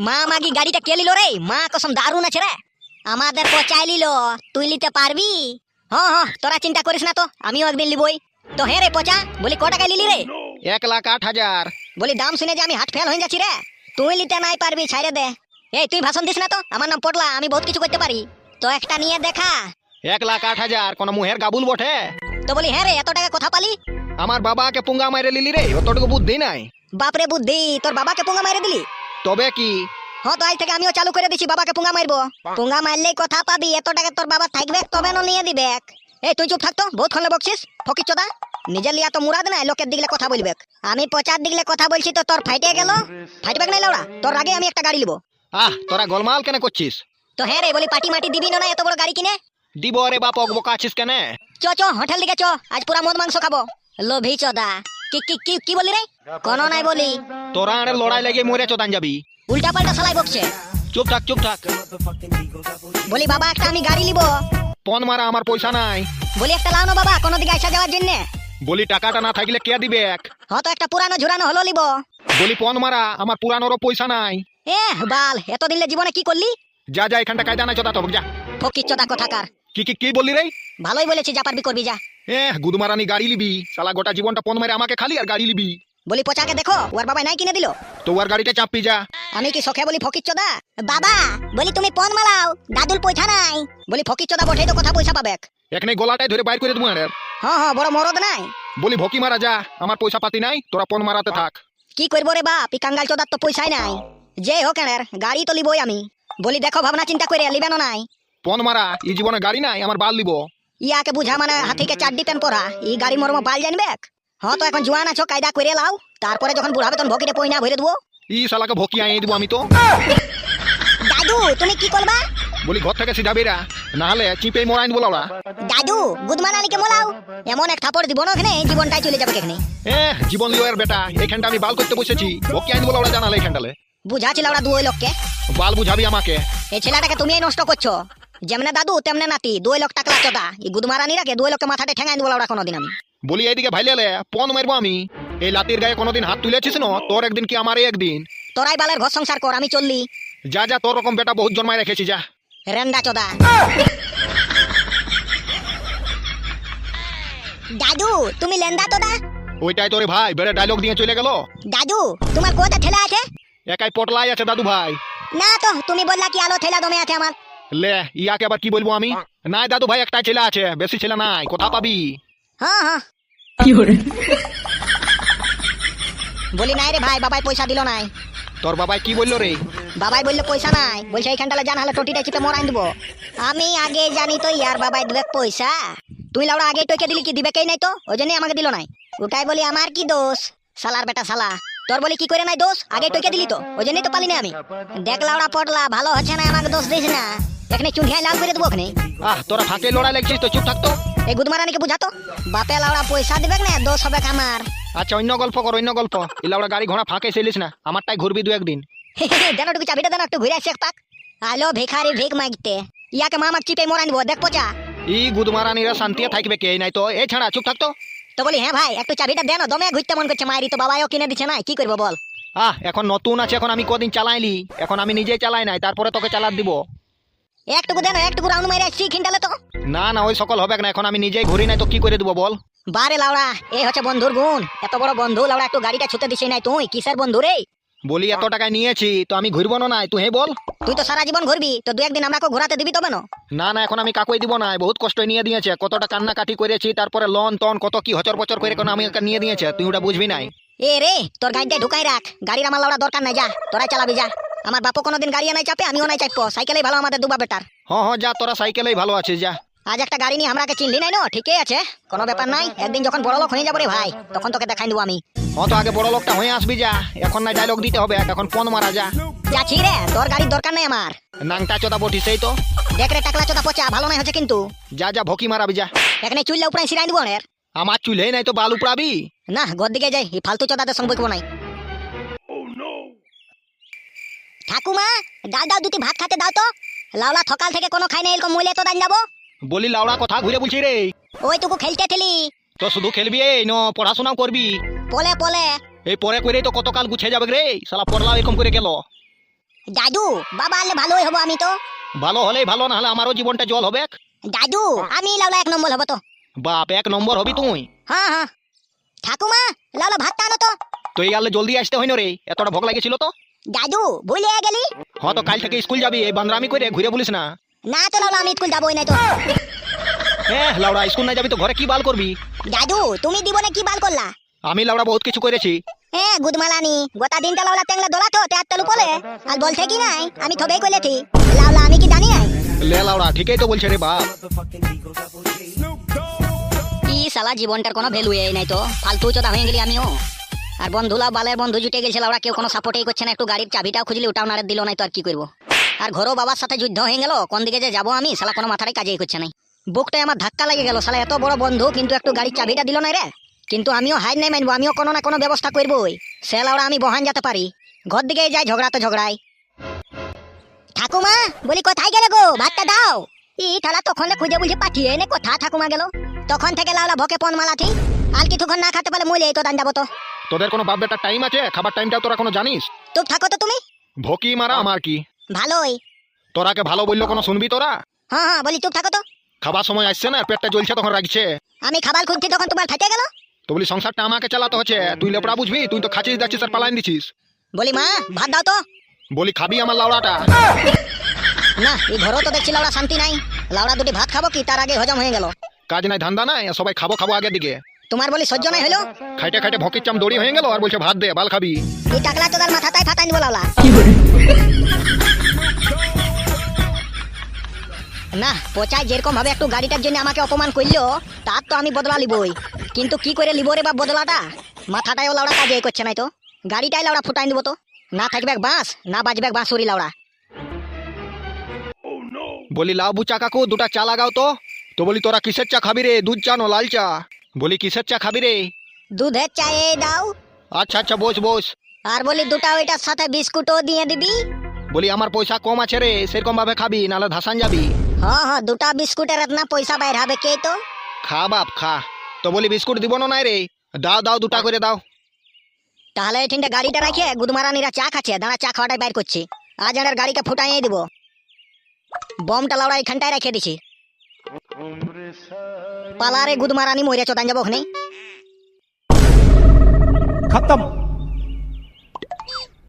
মা মাগি গাড়িটা কে লিল রে? মা কসম দারুণ আছে রে। আমাদের পচাই লিল, তুই নিতে পারবি? হ্যাঁ হ্যাঁ, তোরা চিন্তা করিস না, তো আমিও একদিন লিবই। তো হ্যাঁ রে পচা, বলি ক টাকায় লিলি রে? 1,08,000। বলি দাম শুনে যে আমি হাট ফেল হয়ে যাচ্ছি রে। তুই নিতে নাই পারবি, ছাইড়ে দে। এই তুই ভাষণ দিস না তো, আমার নাম পটলা, আমি বহুত কিছু করতে পারি। তো একটা নিয়ে দেখা। 1,08,000 কোন মুহের গাবুল বটে? তো বলি হ্যাঁ রে, এত টাকা কথা পালি? আমার বাবাকে পুঙ্গা মাইরে লিলি রে, অতটুকু বুদ্ধি নাই। বাপরে বুদ্ধি, তোর বাবাকে পুঙ্গা মাইরে দিলি? তবে কি? হ্যাঁ, তো আজ থেকে আমিও চালু করে দিছি, বাবাকে পুঙ্গা মারবো। পুঙ্গা মারলেই কথা পাবি, এত টাকা তোর বাবা থাকবে তবে না নিয়ে দিবে। এই তুই চুপ থাকতো, বহুত খলে বকছিস ফকির চোদা। নিজের লিয়া তো মুরাদ নাই, লোকের দিগলে কথা বলবে। আমি পচার দিগলে কথা বলছি তো তোর ফাইটে গেল? ফাইটবে নাই লাউড়া, তোর আগে আমি একটা গাড়ি লিবো। তোরা গোলমাল কেন করছিস? তো হ্যাঁ রে, বলি পাটি মাটি দিবি না এত বড় গাড়ি কিনে? দিব রে বাপ, বকা আছিস কেন? চ চ হোটেল দিকে চ, আজ পুরা মদ মাংস খাবো। লোভী চোদা। কি কি কি কি বলি রে? কোনো নাই বলি। তোরা আরে লড়াই লেগে মরে চোদান যাবি। উল্টা পাল্টা সালাই বকছে। চুপ থাক চুপ থাক। বলি বাবা একটা আমি গাড়ি লিবো। পন মারা, আমার পয়সা নাই। বলি একটা লাও না বাবা, কোনো দিকে আসা যাওয়ার জন্য। বলি টাকাটা না থাকলে কে দিবে? হয়তো একটা পুরানো ঝুরানো হলো লিবো। বলি পন মারা, আমার পুরানোরও পয়সা নাই। বাল, এতদিন জীবনে কি করলি? যা যা, এখানটা কায়দা নাই চোদা, তো যা। ফকির চোদা কোথাকার। কি বললি রে? ভালোই বলেছি, যা পারবি করবি যা। গুদমারানি গাড়ি লিবি, শালা গোটা জীবনটা পন মারে আমাকে খালি আর গাড়ি লিবি। বলি পচাকে দেখো, ওর বাবা নাই কিনে দিল। তো ওর গাড়িটা চাপি যা। আমি কি শখে বলি ফকির চোদা? বাবা বলি তুমি পন মালাও, দাদুর পয়সা নাই। বলি ফকির চোদা বটেই তো কথা পয়সা পাবে। এখানে গলাটাই ধরে বাইর করে দেবো। হ্যাঁ, বড় মরদ নাই। বলি ভকি মারা যা, আমার পয়সা পাতি নাই, তোরা পন মারাতে থাক। কি করবো রে বাপ, কাঙ্গাল চোদার তো পয়সাই নাই। যে হোক এর গাড়ি তো লিবই আমি। বলি দেখো ভাবনা চিন্তা করে লিবেন নাই। পন মারা, এই জীবনে গাড়ি নাই, আমার বাল লিব। ইয়াকে বুঝা মানে হাতিকে চাড্ডি প্যান পরা, এই গাড়ি মর্ম বাল জানবে। হ্যাঁ, তো এখন জোয়ান আছো, কায়দা করে লাও, তারপরে যখন বুড়াবে তখন ভকিতে পয়না ভরে দেবো। ই শালাকে ভকি আনিয়ে দিব আমি তো। দাদু তুমি কি করবা? বলি ঘর থেকে সিধা বেরা, না হলে চিপে মরাই দেবো লাউড়া। দাদু গুদমানানিকে মোলাও, এমন এক থাপড় দিব না ওখানে, জীবনটাই চলে যাবে এখানে। জীবন লিওয়ের বেটা, এইখানটা আমি বাল করতে বসেছি, ভকি আনি দেবো লাউড়া, জানালে এইখানটালে। বুঝাছিল ওরা দুই লোককে। বাল বুঝাবি আমাকে? এই ছেলেটাকে তুমি নষ্ট করছো। যেমনে দাদু তেমনে নাতি, 2 লাখ টাকা চোদা। এই গুদমারানি রাখে 2 লোককে মাথাতে ঠেঙাই দেবো লাউড়া কোনোদিন আমি। বলি এইদিকে ভাইলে পন মারবো আমি। এই লাতির গায়ে কোনোদিন হাত তুলেছিস না, তোর একদিন কি আমার একদিন। তোরাই বালের ঘর সংসার কর, আমি চললি। যা যা, তোর রকম বেটা বহুত জন্মায় রেখেছি, যা। রেন্ডা চোদা। দাদু তুমি লেন্ডা তোদা? ওইটাই তোরে ভাই বেড়ে ডায়লগ দিয়ে চলে গেল। দাদু তোমার কোটা ঠেলা আছে? একাই পটলাই আছে দাদু ভাই। না তো তুমি বললা কি আলো ঠেলা দমে আছে আমার। লে, ইয়াকে আবার কি বলবো আমি? নাই দাদু ভাই, একটাই ছেলে আছে, বেশি ছেলে নাই, কোথা পাবি? হ্যাঁ বলি নাই রে ভাই, বাবাই পয়সা দিল নাই। তোর বাবাই কি বললো রে? বাবাই বললো পয়সা নাই, বলছে এইখানটালে জানা হলে টটিটা চিপে মরাই দেবো। আমি আগে জানি তো ইয়ার বাবাই দিবে পয়সা। তুই লাউড়া আগে টইকে দিলি, কি দিবে কেই নাই তো, ওই জন্যই আমাকে দিল নাই। ওটাই বলি আমার কি দোষ? শালার বেটা শালা, তোর বলি কি করে নাই দোষ? আগে টইকে দিলি তো, ওই জন্যই তো পালি না আমি। দেখ লাউড়া পটলা, ভালো হচ্ছে না, আমাকে দোষ দিস না। এখানে চুঁড়িয়ায় লাল করে দেবো ওখানে। তোরা ফাঁকে লড়াই লাগছিস তো, চুপ থাকতো। এই গুদমারানিকে বুঝাতো, বাপে লাউড়া পয়সা দিবে না, দোষ হবে আমার। আচ্ছা অন্য গল্প কর, অন্য গল্প। ইলাউড়া গাড়ি ঘোড়া ফাঁকে ছেলিস না, আমারটাই ঘুরবি 2-1 দিন। দেন ওটুকু চাবিটা, দেন একটু ঘুরে আসি এক পাক। আলো ভিখারি ভিক মাগতে, ইয়াকে মামাক চিপে মরাই দেবো, দেখ পচা। ই গুদমারানিরা শান্তি থাকবে কে নাই তো? এই ছাড়া চুপ থাকতো। তো বলি হ্যাঁ ভাই, একটু চাবিটা দেন, দমে ঘুরতে মন করছে। মায়েরই তো বাবাও কিনে দিচ্ছে না, কি করবো বল? এখন নতুন আছে, এখন আমি কদিন চালাইলি, এখন আমি নিজেই চালাই নাই, তারপরে তোকে চালাত দিব। একটুকু দেন, একটুকু রাউন্ড মাইরে আসছি খিনটালে তো। না ওই সকল হবে না, এখন আমি নিজেই ঘুরি নাই তো কি করে দেবো বল? বারে লাউড়া, এই হচ্ছে বন্ধুর গুণ। এত বড় বন্ধু লাউড়া, একটু গাড়িটা ছুতে দিছিস নাই তুই, কিসের বন্ধু রে? বলি এত টাকায় নিয়েছি তো আমি ঘুরবো না? তুই হে বল। তুই তো সারা জীবন ঘুরবি, তো 2-1 দিন আমাকে ঘোরাতে দিবি তবে না। না এখন আমি কাকুই দিব না, বহুত কষ্ট নিয়ে দিয়েছে, কতটা কান্না কাটি করেছি, তারপরে লন তন কত কি হচর পচর করে কোন আমি নিয়ে দিয়েছে, তুই ওটা বুঝবি নাই। এ রে, তোর গাড়িটাই ঢুকাই রাখ, গাড়ির আমার লাউড়া দরকার নাই, যা তোরাই চালাবি যা। আমার বাপও কোনোদিন গাড়ি নাই চাপে, আমিও নাই চাপবো, সাইকেলেই ভালো আমাদের দুবা বেটার। হ্যাঁ যা, তোরা সাইকেলেই ভালো আছিস, যা। আজ একটা গাড়ি নিয়ে আমরাকে চিনলি নাই না, ঠিকই আছে, কোনো ব্যাপার নাই। একদিন যখন বড় লোক হয়ে যাবো রে ভাই, তখন তোকে দেখাই দেবো আমি। তো আগে বড় লোকটা হয়ে আসবি, যা। এখন না ডায়লগ দিতে হবে, এখন ফোন মারা, যা। যাচ্ছি রে, তোর গাড়ির দরকার নাই আমার। নাংটা চোদা বটি সেই তো। দেখ রে টাকলা চোদা পচা, ভালো নাই হচ্ছে কিন্তু। যা যা, ভকি মারাবি, যা। এখানে চুললে উপরে সিরাই দিব না। আমার চুলেই নাই তো বাল উপড়াবি? না, ঘর দিকে যাই, এই ফালতু চোদাদের সঙ্গ বইকবো নাই। ঠাকুমা দাও দাও, দুটি ভাত খেতে দাও তো। লাউলা সকাল থেকে কোনো খাই নাই, এরকম মইলে তো দান যাবো। বলি লাউড়া কথা ঘুরে বলছি রে। ওইটুকু খেলতে থেলি তো শুধু খেলবি এই ন, পড়াশোনাও করবি? পলে পলে এই পরে করে তো কতকাল গুছিয়ে যাবে রে, শালা পড়লাও এরকম করে গেল। দাদু বাবা আনলে ভালোই হবো আমি তো। ভালো হলেই ভালো, না হলে আমারও জীবনটা জল হবে। দাদু আমি লাউলা 1 নম্বর হবো তো। বাপ 1 নম্বর হবি তুই? হ্যাঁ হ্যাঁ। ঠাকুমা লাউলা ভাতটা আনো তো। তুই আলে জলদি আসতে হইন রে, এতটা ভোগ লাগেছিল তো। দাদু ভুলে গেলি? হ্যাঁ তো কাল থেকে স্কুল যাবি, এই বান্দরামি করে ঘুরে বলিস না। না তো লাউলা আমি স্কুল যাবোই না তো। হ্যাঁ লাউড়া, স্কুল না যাবি তো ঘরে কি বাল করবি? দাদু তুমি জীবনে কি বাল করলা? আমি লাউড়া বহুত কিছু করেছি। গুদমালানি গোটা দিনটা লাউলা টেংলা দোলাতো তেল তেলু বলে আর বলছে কি নাই আমি থবেই কইলেছি। লাউলা আমি কি জানি নাই? লে লাউড়া ঠিকই তো বলছে রে বাপ। কি সালা জীবনটার কোনো ভ্যালু নাই তো, ফালতু চোদা হয়ে গেলি আমিও। আর বন্ধুলা বালের বন্ধু জুটে গেছে লাউড়া, কেউ কোনো সাপোর্টই করছে না। একটু গাড়ির চাবিটাও খুঁজলি ওটাও নাড়ে দিল নাই তো আর কি করবো। আর ঘরও বাবার সাথে যুদ্ধ হয়ে গেল, কোন দিকে যে যাবো আমি সালা কোনো মাথায় কাজেই করছে নাই। বুকটাই আমার ধাক্কা লেগে গেল, সালা এত বড় বন্ধু কিন্তু একটু গাড়ির চাবিটা দিল নাই রে। কিন্তু আমিও হাই নাই মানবো, আমিও কোনো না কোনো ব্যবস্থা করবোই। সে লাউড়া আমি বহান যেতে পারি, ঘর দিকে যাই ঝগড়া তো ঝগড়াই। ঠাকুমা বলি কোথায় গেলে গো, ভাতটা দাও। ই থালা তখন খুঁজে বুঝে পাঠিয়ে এনে কোথা ঠাকুমা গেল। তখন থেকে লাউলা ভকে পন মালাথি, আর কিছুক্ষণ না খেতে পারলে মইলে তো দান যাবো তো। তোদের কোনো বাপ বেটার টাইম আছে? খাবার টাইমটাও তোরা কোনো জানিস? চুপ থাকো তো তুমি। ভকি মারা আমার কি? ভালোই। তোরাকে ভালো বললো কোনো শুনবি তোরা? হ্যাঁ হ্যাঁ বলি চুপ থাকো তো। খাবার সময় আসছে না, পেটটা জ্বলছে তখন রাখছে। আমি খাবার খুঁজছি তখন তোমার ফেটে গেল। তো বলি সংসারটা আমাকে চালাতে হচ্ছে, তুই লেপড়া বুঝবি? তুই তো খাচ্ছিস যাচ্ছিস আর পালাইন দিছিস। বলি মা ভাত দাও তো। বলি খাবি আমার লাউড়াটা? না এই ঘরও তো দেখছি লাউড়া শান্তি নাই। লাউড়া দুটি ভাত খাবো কি তার আগে হজম হয়ে গেল। কাজ নাই ধান্দা নাই, সবাই খাবো খাবো আগের দিকে। তোমার বলি সহ্য নাই হলো। খাইতে খাইতে ভকির চাম দড়ি হয়ে গেল আর বলছে ভাত দে, বাল খাবি। এই টাকলা তোদার মাথাটাই ফাটাই দিব লাউলা। না পচায় যেরকম ভাবে একটু গাড়িটার জন্য আমাকে অপমান করলো, তার তো আমি বদলা লিবই। কিন্তু কি করে লিব রে বাপ বদলাটা? মাথাটাও লাউড়া কাজে করছে নাই তো। গাড়িটাই লাউড়া ফুটাই দিব তো। না থাকবে বাঁশ, না বাজবে বাঁশুরি লাউড়া। বলি লাউ বুচা কাকু দুটা চা লাগাও তো। তো বলি তোরা কিসের চা খাবি রে, দুধ চা না লাল চা? বলি কিসের চা খাবি রে? দুধের চা এই দাও। আচ্ছা আচ্ছা বস বস। আর বলি দুটা ওইটার সাথে বিস্কুটও দিয়ে দিবি। বলি আমার পয়সা কম আছে রে, সেরকম ভাবে খাবি নাহলে ধাসান যাবি। হ্যাঁ হ্যাঁ দুটা বিস্কুটের এতনা পয়সা বাইর হবে কে তো। খা বাপ খা। তো বলি বিস্কুট দিব না নাই রে? দাও দাও দুটা করে দাও। তাহলে এখানটা গাড়িটা রাখে গুদমারানিরা চা খাচ্ছে, দাঁড়া চা খাওয়াটাই বাইর করছি। আজ এর গাড়িকে ফুটাইয়ে দিব। বমটা লাউড়া এখানটায় রেখে দিছি। পালারে গুদমারানি মরে চোদান যাবো ওখানে। खत्म।